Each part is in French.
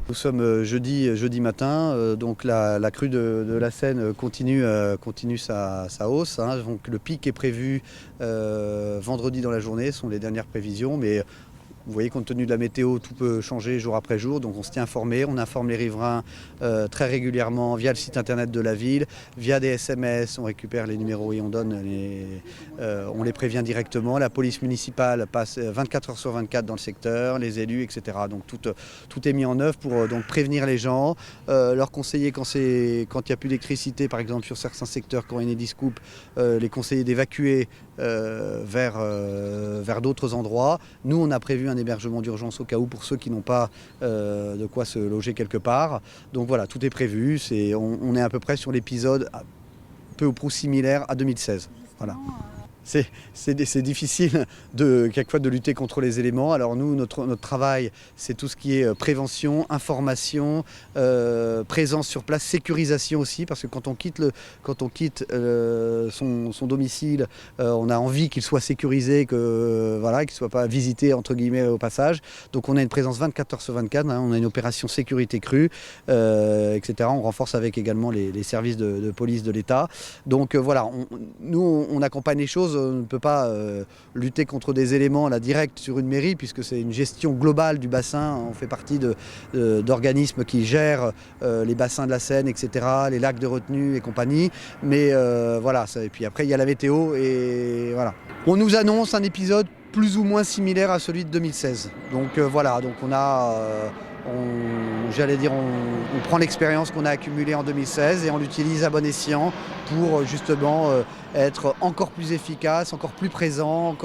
Nous sommes jeudi matin, donc la crue de la Seine continue sa hausse. Donc le pic est prévu vendredi dans la journée, ce sont les dernières prévisions, mais vous voyez, compte tenu de la météo, tout peut changer jour après jour, donc on se tient informé, on informe les riverains très régulièrement via le site internet de la ville, via des SMS, on récupère les numéros et on les prévient directement. La police municipale passe 24 heures sur 24 dans le secteur, les élus, etc. Donc tout est mis en œuvre pour donc prévenir les gens, leur conseiller quand il n'y a plus d'électricité, par exemple sur certains secteurs, quand il y a des discoupes, les conseiller d'évacuer vers d'autres endroits. Nous, on a prévu un hébergement d'urgence au cas où pour ceux qui n'ont pas de quoi se loger quelque part. Donc voilà, tout est prévu. On est à peu près sur l'épisode peu ou prou similaire à 2016. Voilà. C'est difficile quelquefois de lutter contre les éléments. Alors nous, notre travail, c'est tout ce qui est prévention, information, présence sur place, sécurisation aussi, parce que quand on quitte son domicile, on a envie qu'il soit sécurisé, qu'il ne soit pas visité entre guillemets au passage. Donc on a une présence 24 heures sur 24, on a une opération sécurité crue, etc. On renforce avec également les services de police de l'État. Donc voilà, nous on accompagne les choses. On ne peut pas lutter contre des éléments là, directs sur une mairie, puisque c'est une gestion globale du bassin. On fait partie d'organismes qui gèrent les bassins de la Seine, etc., les lacs de retenue et compagnie. Mais voilà, et puis après il y a la météo et voilà. On nous annonce un épisode plus ou moins similaire à celui de 2016. Donc voilà, donc on prend l'expérience qu'on a accumulée en 2016 et on l'utilise à bon escient pour justement être encore plus efficace, encore plus présent,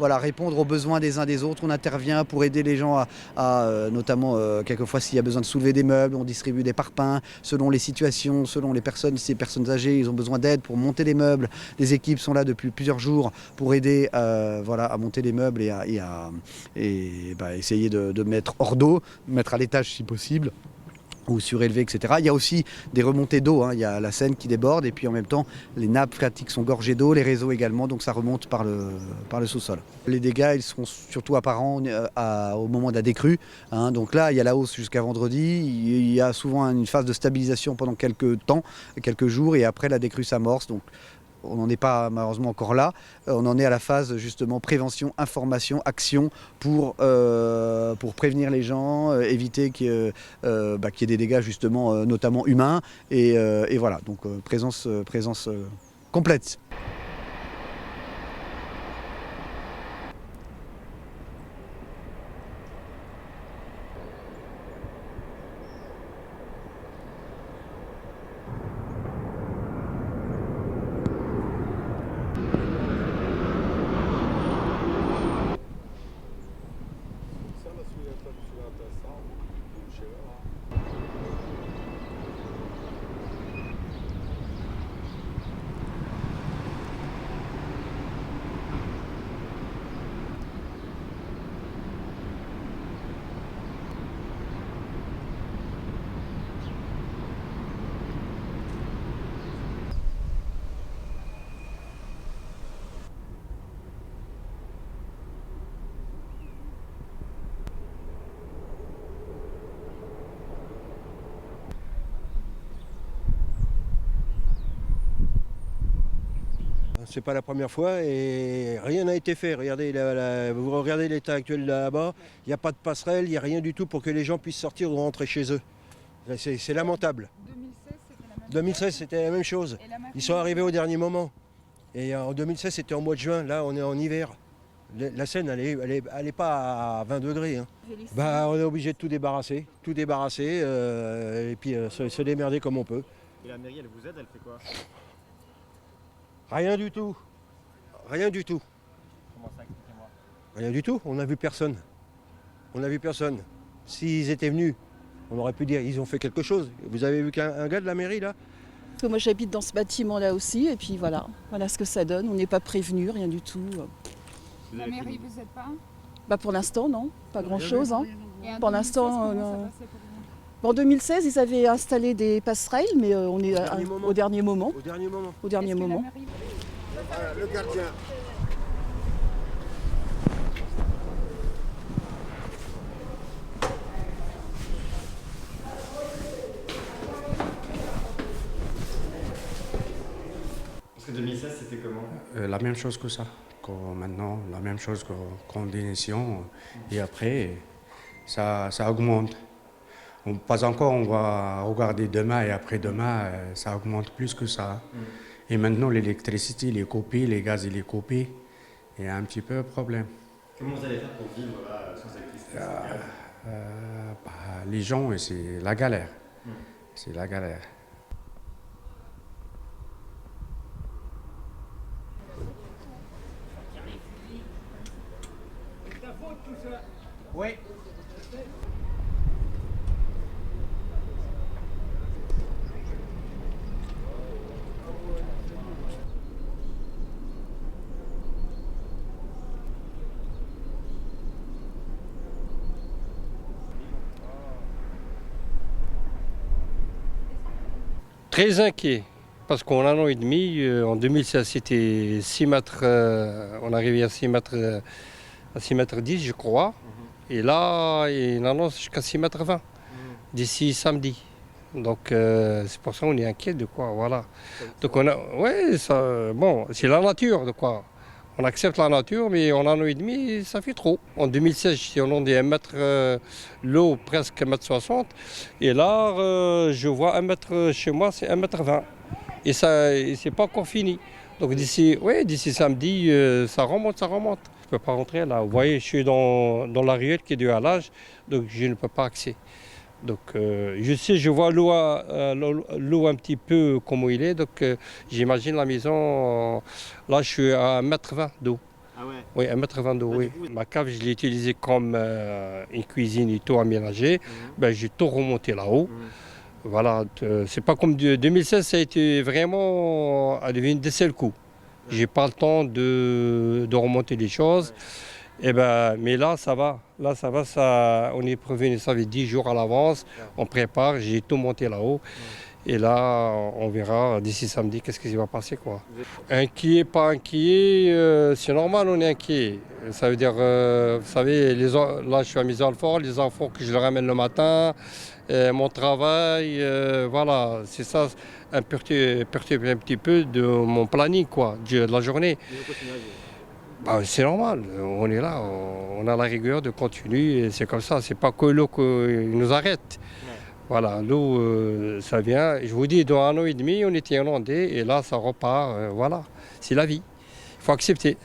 répondre aux besoins des uns des autres. On intervient pour aider les gens notamment quelquefois s'il y a besoin de soulever des meubles, on distribue des parpaings selon les situations, selon les personnes. Si ces personnes âgées, ils ont besoin d'aide pour monter les meubles. Les équipes sont là depuis plusieurs jours pour aider à monter les meubles et essayer de mettre hors d'eau, mettre à l'étage si possible, ou surélevé, etc. Il y a aussi des remontées d'eau, il y a la Seine qui déborde et puis en même temps les nappes phréatiques sont gorgées d'eau, les réseaux également, donc ça remonte par le sous-sol. Les dégâts, ils seront surtout apparents au moment de la décrue, donc là il y a la hausse jusqu'à vendredi, il y a souvent une phase de stabilisation pendant quelques jours et après la décrue s'amorce. Donc on n'en est pas malheureusement encore là, on en est à la phase justement prévention, information, action pour prévenir les gens, éviter qu'il y ait des dégâts justement notamment humains et voilà, donc présence complète. C'est pas la première fois et rien n'a été fait. Regardez, vous regardez l'état actuel là-bas, il n'y a pas de passerelle, il n'y a rien du tout pour que les gens puissent sortir ou rentrer chez eux. C'est lamentable. 2016, c'était la même chose. Ils sont arrivés au dernier moment. Et en 2016, c'était en mois de juin. Là, on est en hiver. La Seine, elle est pas à 20 degrés. On est obligé de tout débarrasser et puis se démerder comme on peut. Et la mairie, elle vous aide, elle fait quoi? Rien du tout. Rien du tout. Comment ça, expliquez-moi? Rien du tout. On n'a vu personne. S'ils étaient venus, on aurait pu dire ils ont fait quelque chose. Vous avez vu qu'un gars de la mairie là? Parce que moi j'habite dans ce bâtiment-là aussi et puis voilà ce que ça donne. On n'est pas prévenu, rien du tout. La mairie vous aide pas? Pour l'instant non, pas grand-chose. Pour 2016, l'instant, comment ça passait pour vous? en 2016 ils avaient installé des passerelles, mais on est au dernier moment. Au dernier moment. Au dernier Est-ce que la moment. mairie- Voilà, le gardien. Parce que 2016, c'était comment? La même chose que ça. Maintenant, la même chose qu'en dénition. Et après, ça augmente. Pas encore, on va regarder demain et après-demain, ça augmente plus que ça. Et maintenant, l'électricité, il est coupé, les gaz, il est coupé. Il y a un petit peu de problème. Comment vous allez faire pour vivre là, sans électricité? Les gens, c'est la galère. C'est la galère. Oui. Très inquiet, parce qu'en un an et demi, en 2016, c'était 6 mètres, on arrivait à 6 mètres, à 6 mètres 10, je crois. Et là, il y a une annonce jusqu'à 6 mètres 20, d'ici samedi. Donc c'est pour ça qu'on est inquiet de quoi, voilà. Donc bon, c'est la nature de quoi. On accepte la nature, mais en un an et demi, ça fait trop. En 2016, j'étais au long des 1 mètre, l'eau presque 1 mètre 60. Et là, je vois 1 mètre chez moi, c'est 1 mètre 20. Et c'est pas encore fini. Donc d'ici samedi, ça remonte. Je ne peux pas rentrer là. Vous voyez, je suis dans la ruelle qui est de halage, donc je ne peux pas accéder. Donc je vois l'eau un petit peu comme il est, donc j'imagine la maison, là je suis à 1 mètre 20 d'eau. Ah ouais? Oui, 1 mètre 20 d'eau, oui. Ma cave, je l'ai utilisée comme une cuisine et tout aménagé. J'ai tout remonté là-haut. Voilà, c'est pas comme 2016, ça a été vraiment à devenir des seuls coups. J'ai pas le temps de remonter les choses. Mais là, ça va. On est prévenu, ça fait 10 jours à l'avance. On prépare, j'ai tout monté là-haut. Et là, on verra d'ici samedi qu'est-ce qui va passer, quoi. Inquiet, pas inquiet, c'est normal, on est inquiet. Ça veut dire, vous savez, là, je suis à Mise-Alfort, les enfants que je leur ramène le matin, mon travail, voilà, c'est ça, perturbe un petit peu de mon planning, quoi, de la journée. C'est normal, on est là, on a la rigueur de continuer, et c'est comme ça, c'est pas que l'eau qui nous arrête. Voilà, l'eau, ça vient, je vous dis, dans 1 an et demi, on était inondés, et là, ça repart, voilà, c'est la vie, il faut accepter.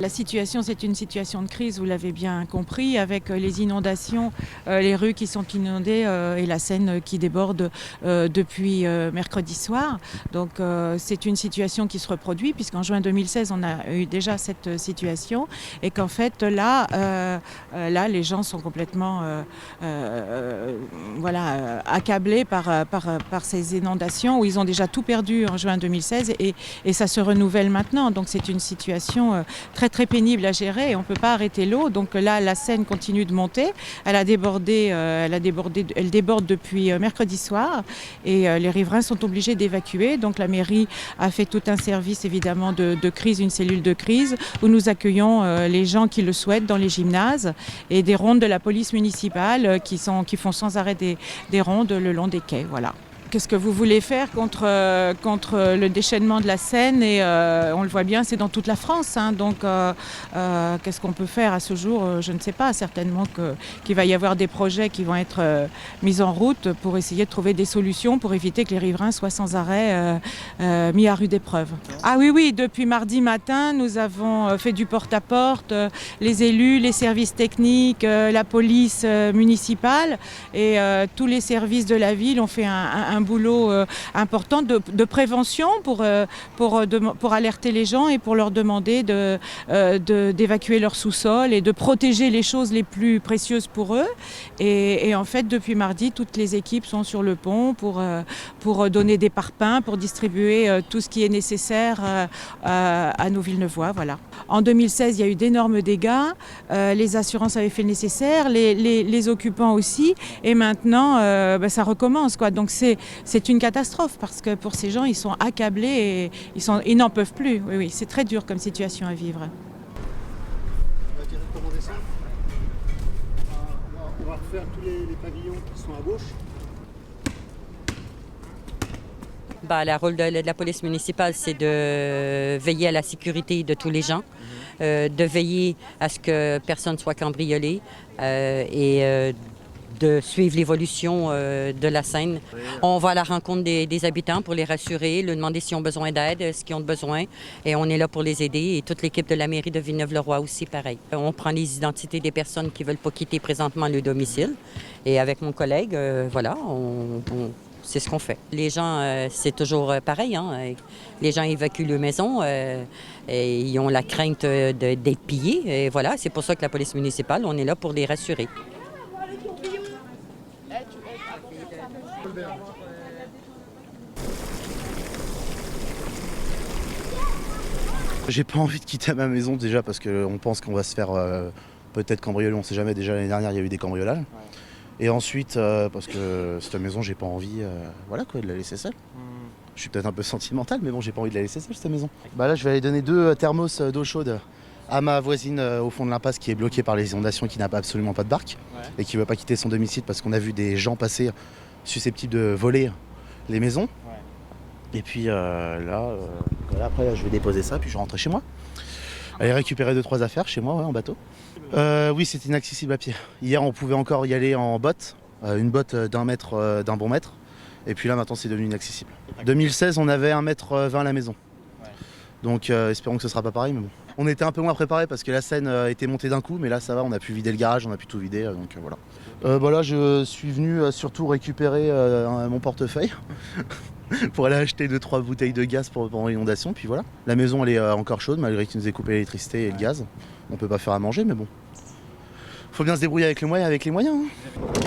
La situation, c'est une situation de crise, vous l'avez bien compris, avec les inondations, les rues qui sont inondées et la Seine qui déborde depuis mercredi soir. Donc c'est une situation qui se reproduit, puisqu'en juin 2016, on a eu déjà cette situation, et qu'en fait, là, les gens sont complètement accablés par ces inondations, où ils ont déjà tout perdu en juin 2016, et ça se renouvelle maintenant. Donc c'est une situation très pénible à gérer, et on ne peut pas arrêter l'eau. Donc là, la Seine continue de monter. Elle déborde depuis mercredi soir, et les riverains sont obligés d'évacuer. Donc la mairie a fait tout un service évidemment de crise, une cellule de crise, où nous accueillons les gens qui le souhaitent dans les gymnases, et des rondes de la police municipale qui font sans arrêt des rondes le long des quais. Voilà. Qu'est-ce que vous voulez faire contre le déchaînement de la Seine? Et on le voit bien, c'est dans toute la France. Donc qu'est-ce qu'on peut faire à ce jour? Je ne sais pas. Certainement qu'il va y avoir des projets qui vont être mis en route pour essayer de trouver des solutions pour éviter que les riverains soient sans arrêt mis à rude épreuve. Ah oui, depuis mardi matin, nous avons fait du porte-à-porte, les élus, les services techniques, la police municipale, et tous les services de la ville ont fait un boulot important de prévention pour alerter les gens et pour leur demander d'évacuer leur sous-sol et de protéger les choses les plus précieuses pour eux. Et en fait, depuis mardi, toutes les équipes sont sur le pont pour donner des parpaings, pour distribuer tout ce qui est nécessaire à nos Villeneuvois. Voilà. En 2016, il y a eu d'énormes dégâts. Les assurances avaient fait le nécessaire, les occupants aussi. Et maintenant, ça recommence, quoi. Donc c'est une catastrophe, parce que pour ces gens, ils sont accablés et ils n'en peuvent plus. Oui, c'est très dur comme situation à vivre. On va directement descendre. On va refaire tous les pavillons qui sont à gauche. Le rôle de la police municipale, c'est de veiller à la sécurité de tous les gens, de veiller à ce que personne ne soit cambriolé et de suivre l'évolution de la scène. On va à la rencontre des habitants pour les rassurer, leur demander s'ils ont besoin d'aide, ce qu'ils ont besoin. Et on est là pour les aider. Et toute l'équipe de la mairie de Villeneuve-le-Roi aussi, pareil. On prend les identités des personnes qui ne veulent pas quitter présentement le domicile. Et avec mon collègue, c'est ce qu'on fait. Les gens, c'est toujours pareil. Hein? Les gens évacuent leur maison et ils ont la crainte d'être pillés. Et voilà, c'est pour ça que la police municipale, on est là pour les rassurer. J'ai pas envie de quitter ma maison déjà parce qu'on pense qu'on va se faire peut-être cambrioler, on sait jamais, déjà l'année dernière il y a eu des cambriolages. Et ensuite parce que cette maison j'ai pas envie de la laisser seule. Je suis peut-être un peu sentimental mais bon j'ai pas envie de la laisser seule cette maison. Là je vais aller donner 2 thermos d'eau chaude à ma voisine au fond de l'impasse qui est bloquée par les inondations et qui n'a absolument pas de barque et qui ne veut pas quitter son domicile parce qu'on a vu des gens passer susceptibles de voler les maisons. Et puis après je vais déposer ça puis je vais rentrer chez moi. Aller récupérer 2-3 affaires chez moi en bateau. Oui, c'est inaccessible à pied. Hier on pouvait encore y aller en botte, une botte d'un mètre, d'un bon mètre. Et puis là maintenant c'est devenu inaccessible. 2016 on avait 1,20 m à la maison. Donc espérons que ce sera pas pareil mais bon. On était un peu moins préparés parce que la Seine était montée d'un coup, mais là ça va, on a pu vider le garage, on a pu tout vider, donc voilà. Là je suis venu surtout récupérer mon portefeuille pour aller acheter 2-3 bouteilles de gaz pendant l'inondation, puis voilà. La maison elle est encore chaude malgré qu'ils nous aient coupé l'électricité et le gaz. On peut pas faire à manger mais bon. Faut bien se débrouiller avec les moyens. Hein.